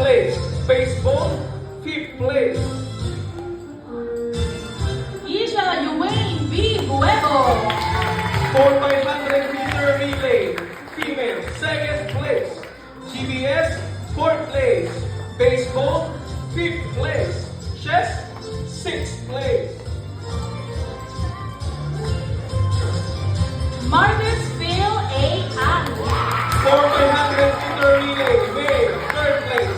place. Baseball, 5th place. Isha Yuwain B. Buego. 4x100-meter relay. Female, 2nd place. GBS, 4th place. Baseball, 5th place. Chess, 6th place. Marcus Phil A. Ang. 4x100-meter relay. Male, 3rd place.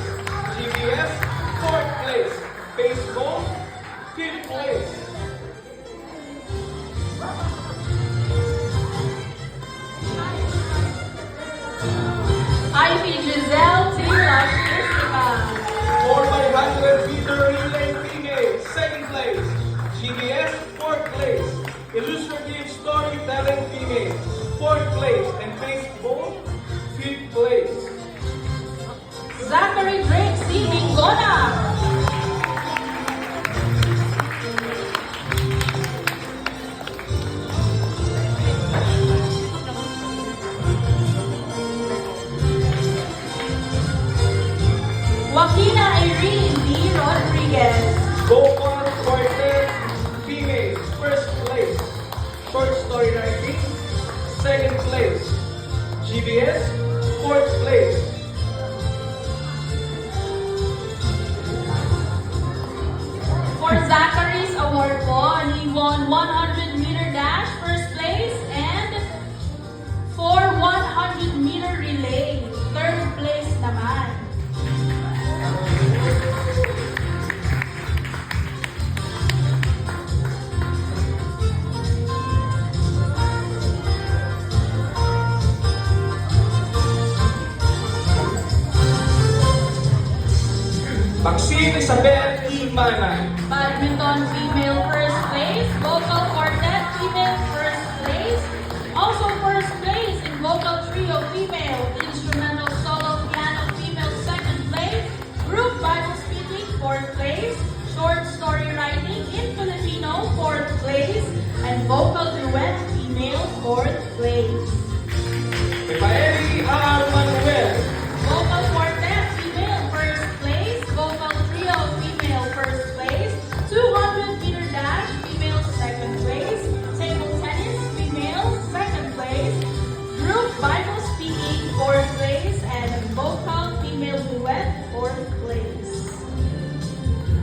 GBS, 4th place. Baseball, 5th place. Ivy Giselle T. Lastistica. 4x100-meter relay female, 2nd place. GBS, 4th place. Illustrative storytelling female, 4th place. And baseball, 5th place. Zachary Drake C. Bingona. Joaquina Irene D. Rodriguez. Vocal quartet female, 1st place. Short story writing, 2nd place. GBS, 4th place. For Zachary's award po, he won 100-meter dash, 1st place, and for 100-meter relay, 3rd place naman. Maxine Isabel Imana. Badminton female 1st place, vocal quartet female 1st place, also 1st place in vocal trio female, instrumental solo piano female 2nd place, group Bible speaking 4th place, short story writing in Filipino 4th place, and vocal duet female 4th place. Emaeli R. Manuel. Vocal quartet female 1st place, vocal trio female 1st place, 200-meter dash female 2nd place, table tennis female 2nd place, group Bible speaking 4th place, and vocal female duet 4th place.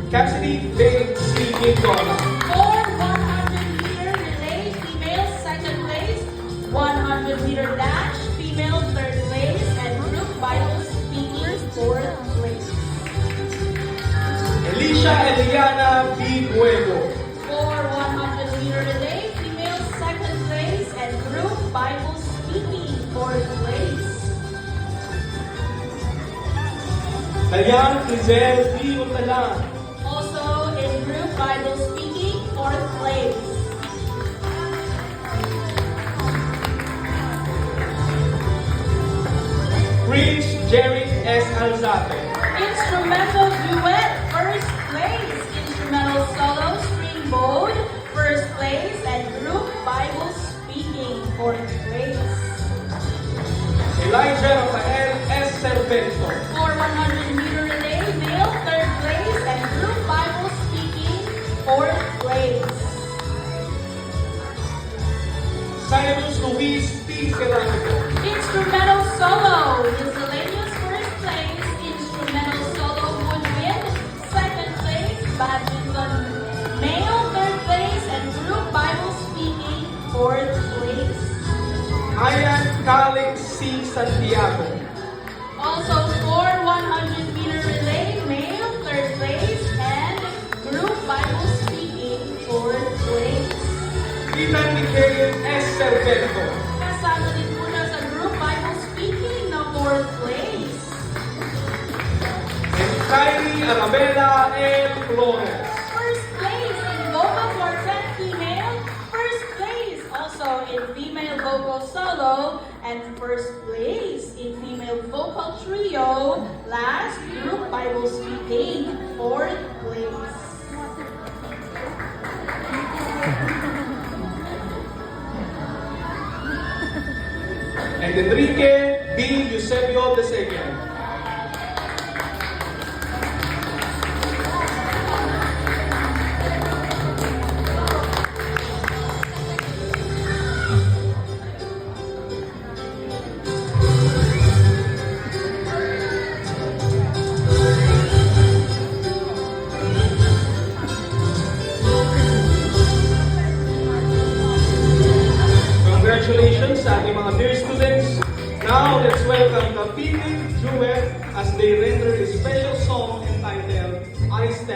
Cassidy Dale C. Nicola. For 100-meter relay female 2nd place, 100-meter dash female 3rd place, and group Bible speaking 4th place. Alicia Eliana B. Buego. For 100-meter relay, female 2nd place, and group Bible speaking 4th place. Dalian Giselle B. Utalan. Also in group Bible speaking 4th place. Prince Jerry S. Alzate. Instrumental duet 1st place. Instrumental solo string bowed 1st place, and group Bible speaking 4th place. Elijah Rafael S. Servento. For 100-meter relay, male 3rd place, and group Bible speaking 4th place. Cyrus Luis T. Ceramico. Instrumental solo, miscellaneous 1st place, instrumental solo woodwind 2nd place, badminton male 3rd place, and group Bible speaking 4th place. Ayan Calix C. Santiago. Also for 100-meter relay, male 3rd place, and group Bible speaking 4th place. Ethan Michael S. Servento. Kasama din po na sa group Bible speaking na 4th place. And Kylie Arabella L. Flores. 1st place in vocal quartet female, 1st place also in female vocal solo, and 1st place in female vocal trio, last group Bible speaking, 4th place. And Enrique B. Eusebio II. congratulations sa ating mga dear students. Now, let's welcome the Phoebe Jewel as they render a special song entitled I Stand.